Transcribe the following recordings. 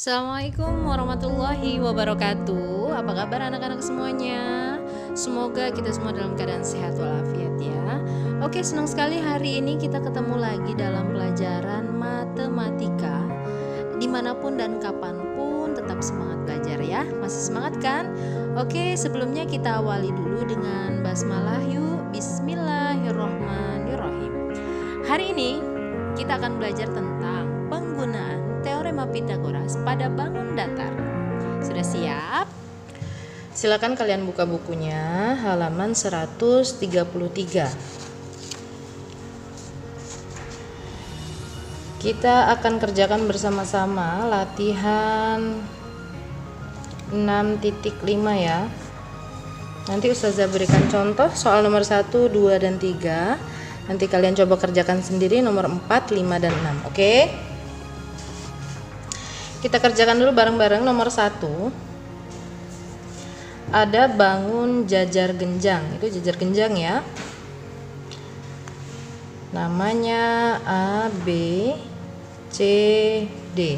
Assalamualaikum warahmatullahi wabarakatuh. Apa kabar anak-anak semuanya? Semoga kita semua dalam keadaan sehat walafiat ya. Oke, senang sekali hari ini kita ketemu lagi dalam pelajaran matematika. Dimanapun dan kapanpun tetap semangat belajar ya. Masih semangat kan? Oke, sebelumnya kita awali dulu dengan basmalah yuk. Bismillahirrohmanirrohim. Hari ini kita akan belajar tentang penggunaan teorema Pitagoras pada bangun datar. Sudah siap? Silakan kalian buka bukunya halaman 133. Kita akan kerjakan bersama-sama latihan 6.5 ya. Nanti Ustazah berikan contoh soal nomor 1, 2, dan 3. Nanti kalian coba kerjakan sendiri nomor 4, 5, dan 6. Oke? Kita kerjakan dulu bareng-bareng. Nomor 1, ada bangun jajar genjang. Itu jajar genjang ya. Namanya A, B, C, D.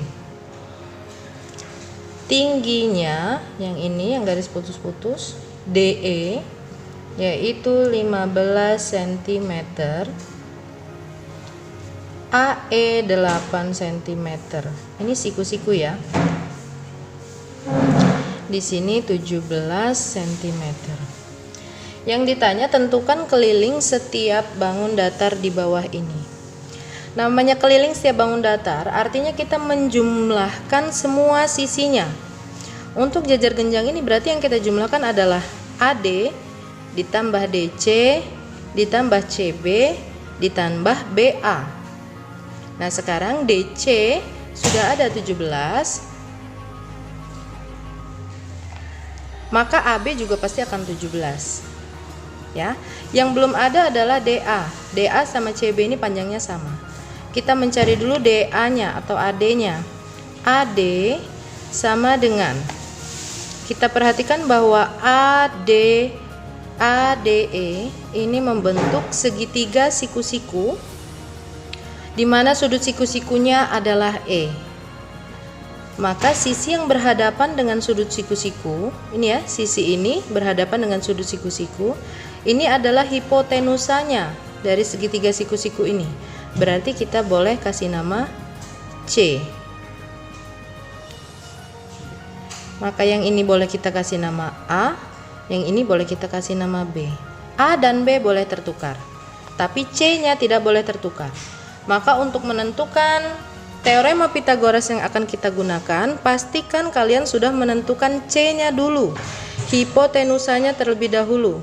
Tingginya yang ini yang garis putus-putus DE yaitu 15 cm. AE 8 cm. Ini siku-siku ya. Di sini 17 cm. Yang ditanya tentukan keliling setiap bangun datar di bawah ini. Namanya keliling setiap bangun datar, artinya kita menjumlahkan semua sisinya. Untuk jajar genjang ini berarti yang kita jumlahkan adalah AD ditambah DC ditambah CB ditambah BA. Nah, sekarang DC sudah ada 17, maka AB juga pasti akan 17 ya. Yang belum ada adalah DA. DA sama CB ini panjangnya sama. Kita mencari dulu DA nya atau AD nya. AD sama dengan, kita perhatikan bahwa ADE ini membentuk segitiga siku-siku, di mana sudut siku-sikunya adalah E. Maka sisi yang berhadapan dengan sudut siku-siku, ini ya, sisi ini berhadapan dengan sudut siku-siku, ini adalah hipotenusanya dari segitiga siku-siku ini. Berarti kita boleh kasih nama C. Maka yang ini boleh kita kasih nama A, yang ini boleh kita kasih nama B. A dan B boleh tertukar, tapi C-nya tidak boleh tertukar. Maka untuk menentukan teorema Pitagoras yang akan kita gunakan, pastikan kalian sudah menentukan C-nya dulu, hipotenusanya terlebih dahulu.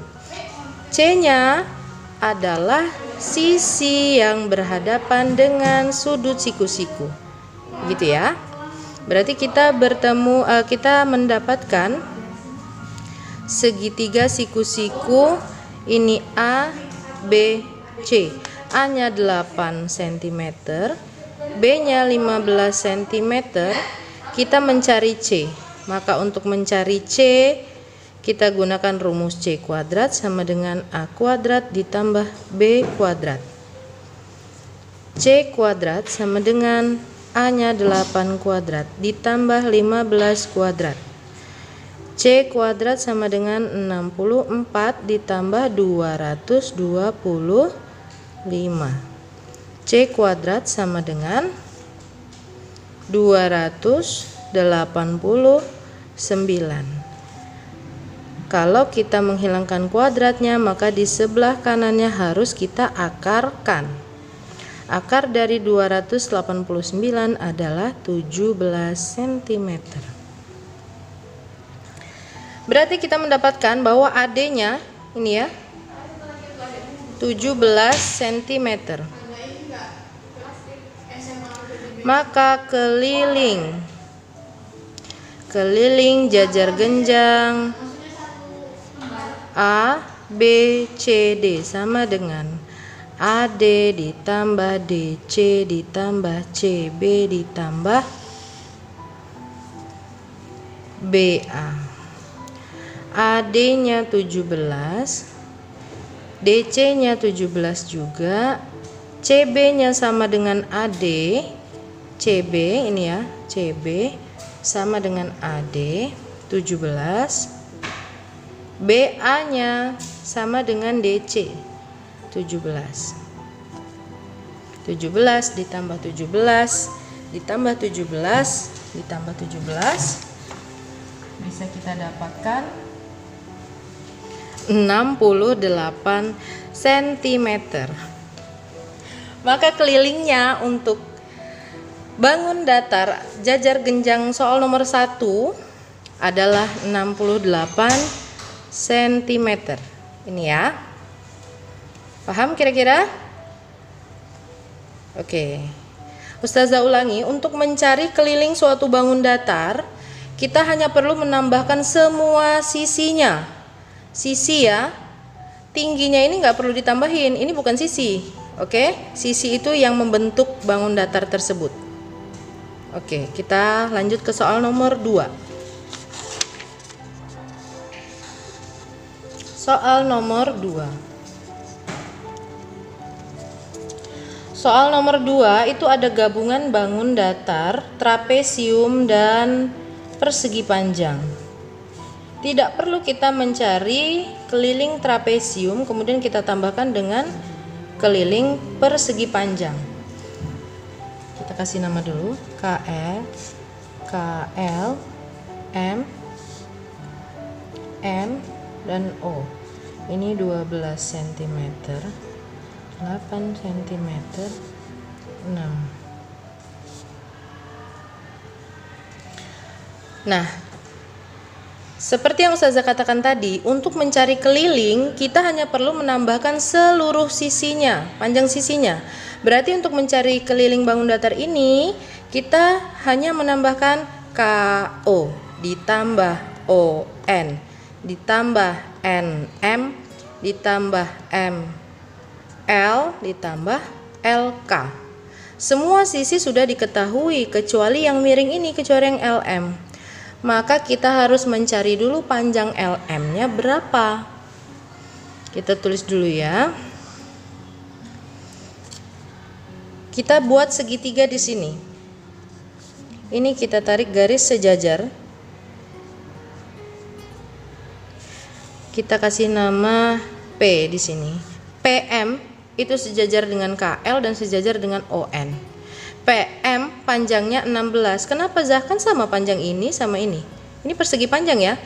C-nya adalah sisi yang berhadapan dengan sudut siku-siku, gitu ya. Berarti kita kita mendapatkan segitiga siku-siku ini A, B, C. A-nya 8 cm, B-nya 15 cm. Kita mencari C. Maka untuk mencari C, kita gunakan rumus C kuadrat sama dengan A kuadrat ditambah B kuadrat. C kuadrat sama dengan A-nya 8 kuadrat ditambah 15 kuadrat. C kuadrat sama dengan 64 ditambah 225. C kuadrat sama dengan 289. Kalau kita menghilangkan kuadratnya, maka di sebelah kanannya harus kita akarkan. Akar dari 289 adalah 17 cm. Berarti kita mendapatkan bahwa AD-nya ini ya 17 cm. Maka keliling jajar genjang A, B, C, D sama dengan AD ditambah DC ditambah CB ditambah BA. AD-nya 17, DC-nya 17 juga, CB-nya sama dengan AD, CB ini ya, CB sama dengan AD 17. BA-nya sama dengan DC 17. 17 ditambah 17 ditambah 17 ditambah 17 bisa kita dapatkan 68 cm. Maka kelilingnya untuk bangun datar jajar genjang soal nomor 1 adalah 68 cm. Ini ya. Paham kira-kira? Oke. Ustazah ulangi, untuk mencari keliling suatu bangun datar, kita hanya perlu menambahkan semua sisinya. Sisi ya. Tingginya ini nggak perlu ditambahin, ini bukan sisi. Oke, sisi itu yang membentuk bangun datar tersebut. Oke, kita lanjut ke soal nomor 2. Soal nomor 2. Soal nomor 2 itu ada gabungan bangun datar, trapesium, dan persegi panjang. Tidak perlu kita mencari keliling trapesium kemudian kita tambahkan dengan keliling persegi panjang. Kita kasih nama dulu, KL, M, N, dan O. Ini 12 cm, 8 cm, 6. Nah, seperti yang Ustazah katakan tadi, untuk mencari keliling kita hanya perlu menambahkan seluruh sisinya, panjang sisinya. Berarti untuk mencari keliling bangun datar ini kita hanya menambahkan KO ditambah ON ditambah NM ditambah ML ditambah LK. Semua sisi sudah diketahui kecuali yang miring ini, kecuali yang LM. Maka kita harus mencari dulu panjang LM-nya berapa. Kita tulis dulu ya. Kita buat segitiga di sini. Ini kita tarik garis sejajar. Kita kasih nama P di sini. PM itu sejajar dengan KL dan sejajar dengan ON. PM panjangnya 16. Kenapa Zah? Kan sama panjang ini sama ini. Ini persegi panjang ya.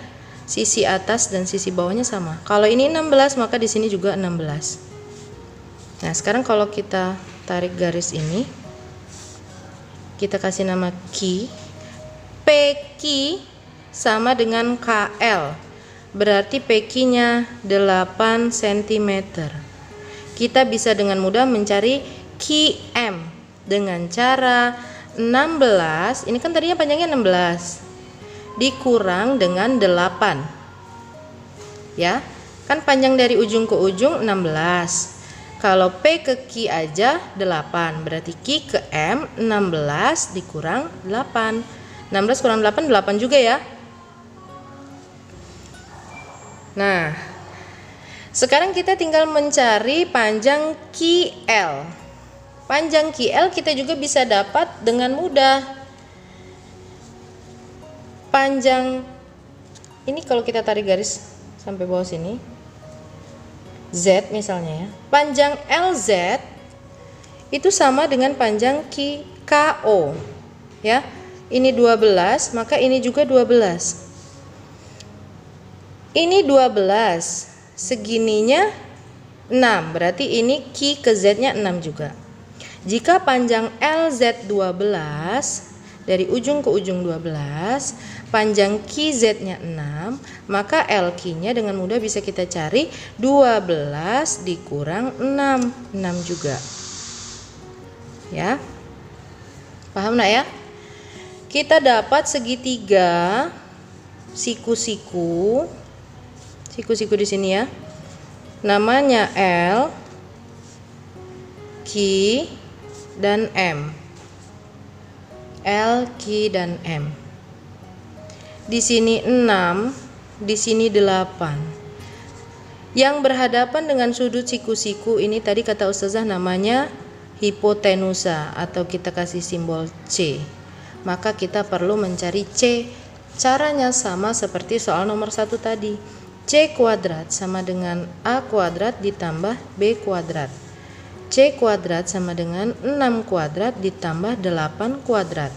Sisi atas dan sisi bawahnya sama. Kalau ini 16 maka di sini juga 16. Nah, sekarang kalau kita tarik garis ini, kita kasih nama Q. PQ sama dengan KL. Berarti PQ-nya 8 cm. Kita bisa dengan mudah mencari QM dengan cara 16. Ini kan tadinya panjangnya 16 dikurang dengan 8. Ya, kan panjang dari ujung ke ujung 16. Kalau P ke Q aja 8, berarti Q ke M 16 dikurang 8. 16 kurang 8, 8 juga ya. Nah, sekarang kita tinggal mencari panjang QL. Panjang QL kita juga bisa dapat dengan mudah. Panjang ini kalau kita tarik garis sampai bawah sini, Z misalnya ya. Panjang LZ itu sama dengan panjang KO. Ya. Ini 12, maka ini juga 12. Ini 12. Segininya 6, berarti ini Q ke Z-nya 6 juga. Jika panjang LZ 12 dari ujung ke ujung 12, panjang QZ-nya 6, maka LQ-nya dengan mudah bisa kita cari 12 dikurang 6, 6 juga. Ya. Paham enggak ya? Kita dapat segitiga siku-siku. Siku-siku di sini ya. Namanya L, Q, dan M. L, Q, dan M. Di sini 6, di sini 8. Yang berhadapan dengan sudut siku-siku ini tadi kata Ustazah namanya hipotenusa atau kita kasih simbol C. maka kita perlu mencari C. Caranya sama seperti soal nomor 1 tadi. C kuadrat sama dengan A kuadrat ditambah B kuadrat. C kuadrat sama dengan 6 kuadrat ditambah 8 kuadrat.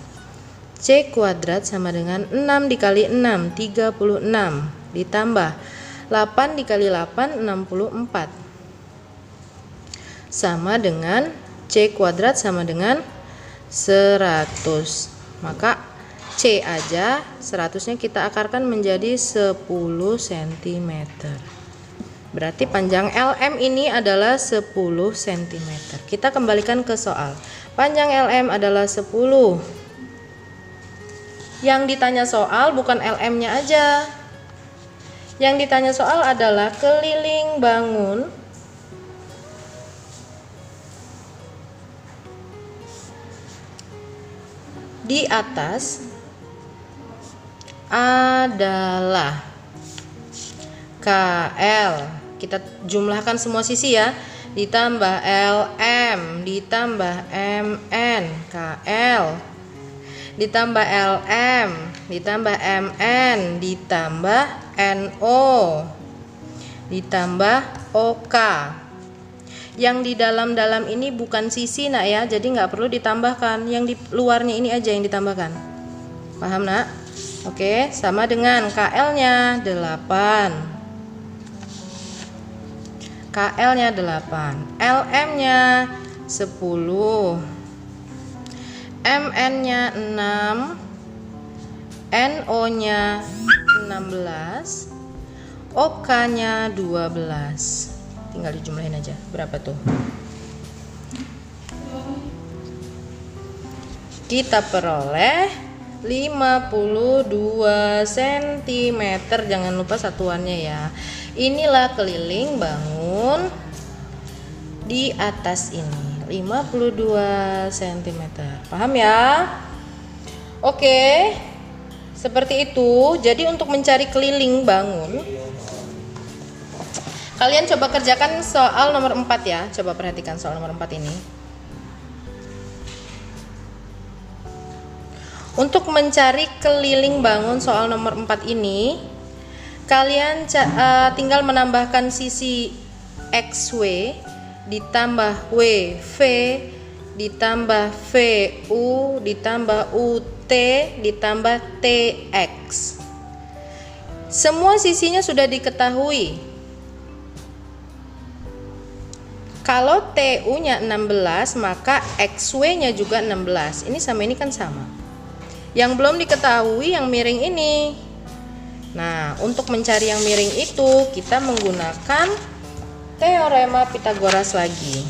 C kuadrat sama dengan 6 dikali 6, 36, ditambah 8 dikali 8, 64. Sama dengan C kuadrat sama dengan 100. Maka C aja 100-nya kita akarkan menjadi 10 cm. Berarti panjang LM ini adalah 10 cm. Kita kembalikan ke soal. Panjang LM adalah 10. Yang ditanya soal bukan LM-nya aja. Yang ditanya soal adalah keliling bangun di atas adalah KL. Kita jumlahkan semua sisi ya. Ditambah LM, ditambah MN, KL. Ditambah LM, ditambah MN, ditambah NO, ditambah OK. Yang di dalam-dalam ini bukan sisi nak ya, jadi nggak perlu ditambahkan. Yang di luarnya ini aja yang ditambahkan. Paham nak? Oke, sama dengan KL-nya 8. KL-nya 8. LM-nya 10. MN-nya 6. NO-nya 16. OK-nya 12. Tinggal dijumlahin aja. Berapa tuh? Kita peroleh 52 cm. Jangan lupa satuannya ya. Inilah keliling bangun di atas ini. 52 cm. Paham ya? Oke. Seperti itu. Jadi untuk mencari keliling bangun, kalian coba kerjakan soal nomor 4 ya. Coba perhatikan soal nomor 4 ini. Untuk mencari keliling bangun soal nomor 4 ini, kalian tinggal menambahkan sisi XW ditambah WV ditambah VU ditambah UT ditambah TX. Semua sisinya sudah diketahui. Kalau TU-nya 16, maka XW-nya juga 16. Ini sama ini kan sama. Yang belum diketahui yang miring ini. Nah, untuk mencari yang miring itu, kita menggunakan teorema Pythagoras lagi.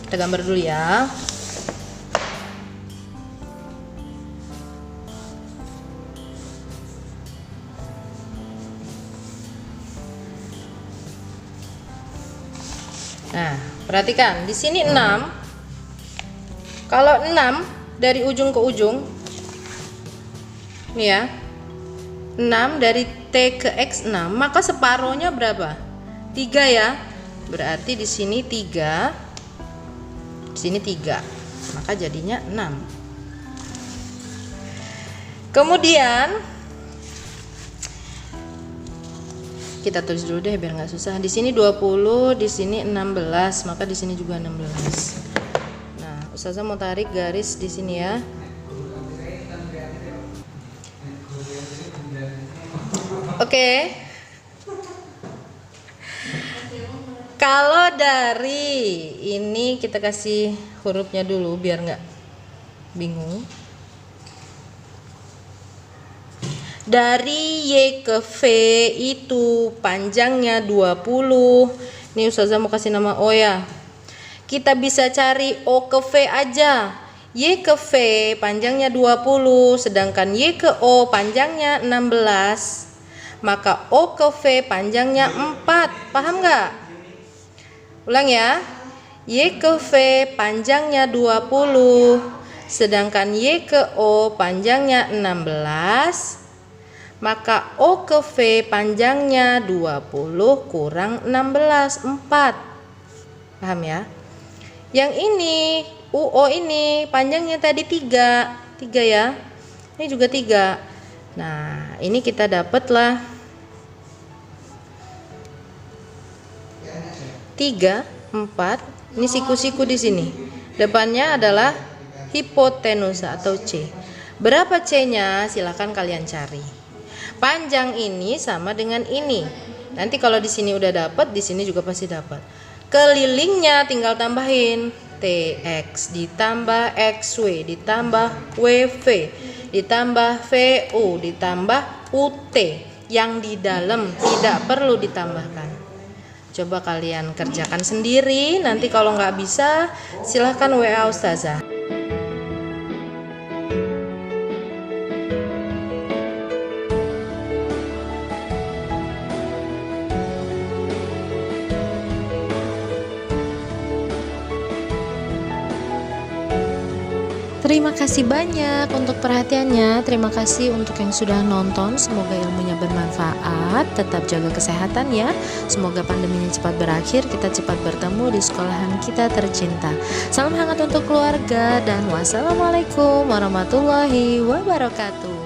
Kita gambar dulu ya. Nah, perhatikan di sini 6. Kalau 6 dari ujung ke ujung, nih ya, 6 dari T ke X 6, maka separohnya berapa? 3 ya. Berarti di sini 3, di sini 3, maka jadinya 6. Kemudian kita tulis dulu deh biar nggak susah. Di sini 20, di sini 16, maka di sini juga 16. Nah, Ustazah mau tarik garis di sini ya. Oke. Kalau dari ini kita kasih hurufnya dulu biar nggak bingung. Dari Y ke V itu panjangnya 20. Nih Ustazah mau kasih nama O ya. Kita bisa cari O ke V aja. Y ke V panjangnya 20, sedangkan Y ke O panjangnya 16. Maka O ke V panjangnya 4. Paham nggak? Ulang ya. Y ke V panjangnya 20, sedangkan Y ke O panjangnya 16. Maka O ke V panjangnya 20 kurang 16, 4. Paham ya? Yang ini UO ini panjangnya tadi 3 ya. Ini juga 3. Nah, ini kita dapatlah 3, 4. Ini siku-siku di sini. Depannya adalah hipotenusa atau C. Berapa C-nya? Silahkan kalian cari. Panjang ini sama dengan ini. Nanti kalau di sini udah dapat, di sini juga pasti dapat. Kelilingnya tinggal tambahin TX ditambah XW ditambah WV ditambah VU ditambah UT. Yang di dalam tidak perlu ditambahkan. Coba kalian kerjakan sendiri. Nanti kalau nggak bisa, silahkan WA Ustazah. Terima kasih banyak untuk perhatiannya. Terima kasih untuk yang sudah nonton. Semoga ilmunya bermanfaat. Tetap jaga kesehatan ya. Semoga pandeminya cepat berakhir. Kita cepat bertemu di sekolahan kita tercinta. Salam hangat untuk keluarga dan wassalamualaikum warahmatullahi wabarakatuh.